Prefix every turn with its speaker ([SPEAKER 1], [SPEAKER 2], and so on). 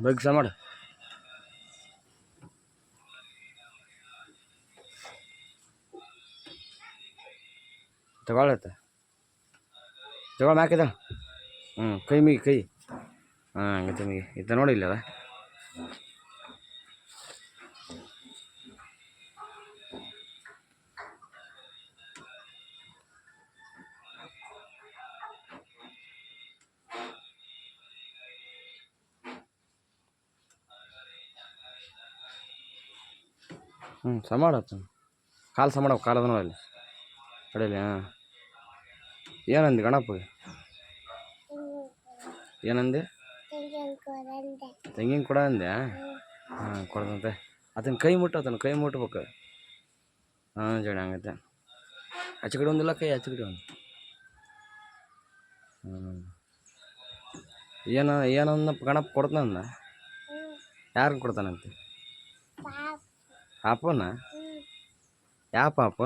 [SPEAKER 1] ಬೇಗ ಮಾಡು. ತಗೊಳತ್ತ ತಗೊಳ ಹಾಕಿದ. ಕೈ ಮಿಗಿ ಕೈ. ಹಂಗೈತೆ ಮಿಗಿ ಇತ್ತ ನೋಡಿ ಇಲ್ಲ ಅದ. ಸಮಾಡತ್ತ ಕಾಲು ಸಮಾಡವು ಕಾಲು ಅದ ನೋಡಿ ಕಡೆಯಲ್ಲಿ. ಏನಂದಿ ಗಣಪಗೆ? ಏನಂದೆ? ತೆಂಗಿನ ಕೊಡ ಅಂದೆ. ಕೊಡದಂತೆ ಅದನ್ನ ಕೈ ಮುಟ್ಟತನ ಕೈ ಮುಟ್ಬೇಕು. ಜಡಿ ಹಂಗೈತೆ. ಆಚೆ ಕಡೆ ಒಂದಿಲ್ಲ ಕೈ ಆಚೆ ಕಡೆ ಒಂದು. ಏನನ್ನ ಗಣಪ ಕೊಡ್ತಾನಂದ. ಯಾರಿಗೆ ಕೊಡ್ತಾನಂತೆ? ಪಾಪನ? ಯಾವ ಪಾಪ?